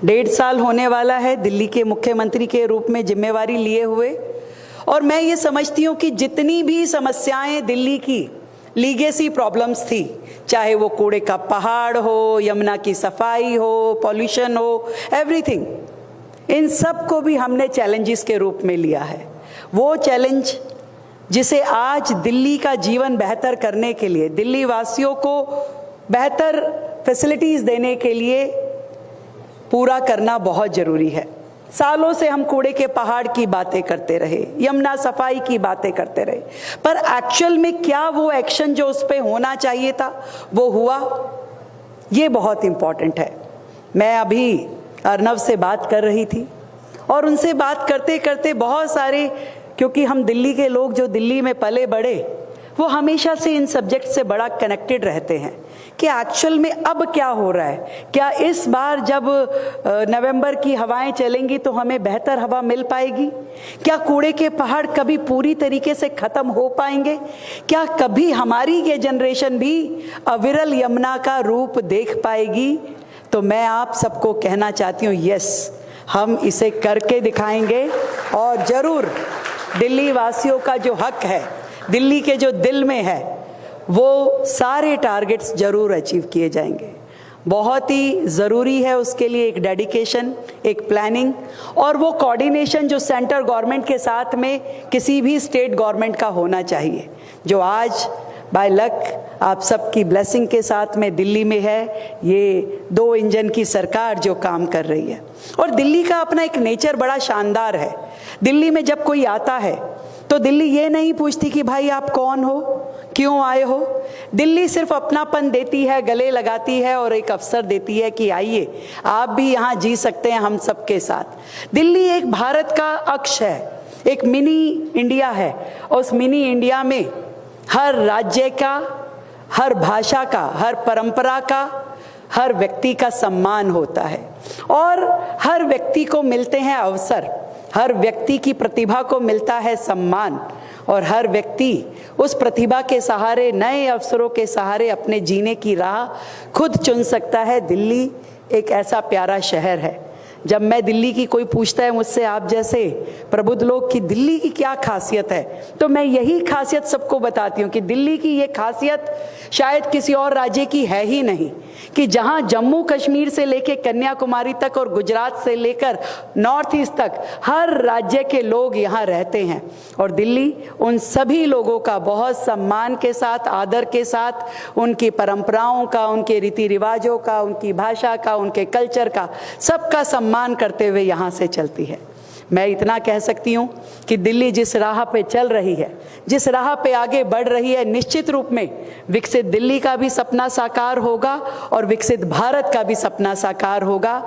1.5 साल होने वाला है दिल्ली के मुख्यमंत्री के रूप में जिम्मेवारी लिए हुए, और मैं ये समझती हूँ कि जितनी भी समस्याएं दिल्ली की लीगेसी प्रॉब्लम्स थी, चाहे वो कूड़े का पहाड़ हो, यमुना की सफाई हो, पॉल्यूशन हो, एवरीथिंग, इन सब को भी हमने चैलेंजेस के रूप में लिया है। वो चैलेंज जिसे आज दिल्ली का जीवन बेहतर करने के लिए, दिल्ली वासियों को बेहतर फैसिलिटीज़ देने के लिए पूरा करना बहुत ज़रूरी है। सालों से हम कूड़े के पहाड़ की बातें करते रहे, यमुना सफाई की बातें करते रहे, पर एक्चुअल में क्या वो एक्शन जो उस पर होना चाहिए था वो हुआ? ये बहुत इम्पॉर्टेंट है। मैं अभी अर्नव से बात कर रही थी और उनसे बात करते करते बहुत सारे, क्योंकि हम दिल्ली के लोग जो दिल्ली में पले बड़े, वो हमेशा से इन सब्जेक्ट से बड़ा कनेक्टेड रहते हैं कि एक्चुअल में अब क्या हो रहा है। क्या इस बार जब नवंबर की हवाएं चलेंगी तो हमें बेहतर हवा मिल पाएगी? क्या कूड़े के पहाड़ कभी पूरी तरीके से ख़त्म हो पाएंगे? क्या कभी हमारी ये जनरेशन भी अविरल यमुना का रूप देख पाएगी? तो मैं आप सबको कहना चाहती हूँ, यस, हम इसे करके दिखाएंगे और ज़रूर दिल्ली वासियों का जो हक है, दिल्ली के जो दिल में है, वो सारे टारगेट्स जरूर अचीव किए जाएंगे। बहुत ही ज़रूरी है उसके लिए एक डेडिकेशन, एक प्लानिंग और वो कोऑर्डिनेशन जो सेंट्रल गवर्नमेंट के साथ में किसी भी स्टेट गवर्नमेंट का होना चाहिए, जो आज बाय लक आप सबकी ब्लेसिंग के साथ में दिल्ली में है। ये 2 इंजन की सरकार जो काम कर रही है, और दिल्ली का अपना एक नेचर बड़ा शानदार है। दिल्ली में जब कोई आता है तो दिल्ली ये नहीं पूछती कि भाई आप कौन हो, क्यों आए हो। दिल्ली सिर्फ अपनापन देती है, गले लगाती है और एक अवसर देती है कि आइए, आप भी यहाँ जी सकते हैं हम सबके साथ। दिल्ली एक भारत का अक्ष है, एक मिनी इंडिया है, और उस मिनी इंडिया में हर राज्य का, हर भाषा का, हर परंपरा का, हर व्यक्ति का सम्मान होता है और हर व्यक्ति को मिलते हैं अवसर, हर व्यक्ति की प्रतिभा को मिलता है सम्मान, और हर व्यक्ति उस प्रतिभा के सहारे, नए अवसरों के सहारे अपने जीने की राह खुद चुन सकता है। दिल्ली एक ऐसा प्यारा शहर है। जब मैं दिल्ली की, कोई पूछता है मुझसे, आप जैसे प्रबुद्ध लोग, कि दिल्ली की क्या खासियत है, तो मैं यही खासियत सबको बताती हूँ कि दिल्ली की ये खासियत शायद किसी और राज्य की है ही नहीं, कि जहाँ जम्मू कश्मीर से लेकर कन्याकुमारी तक और गुजरात से लेकर नॉर्थ ईस्ट तक हर राज्य के लोग यहाँ रहते हैं, और दिल्ली उन सभी लोगों का बहुत सम्मान के साथ, आदर के साथ, उनकी परंपराओं का, उनके रीति रिवाजों का, उनकी भाषा का, उनके कल्चर का, सबका सम्मान करते हुए यहाँ से चलती है। मैं इतना कह सकती हूँ कि दिल्ली जिस राह पे चल रही है, जिस राह पे आगे बढ़ रही है, निश्चित रूप में विकसित दिल्ली का भी सपना साकार होगा और विकसित भारत का भी सपना साकार होगा।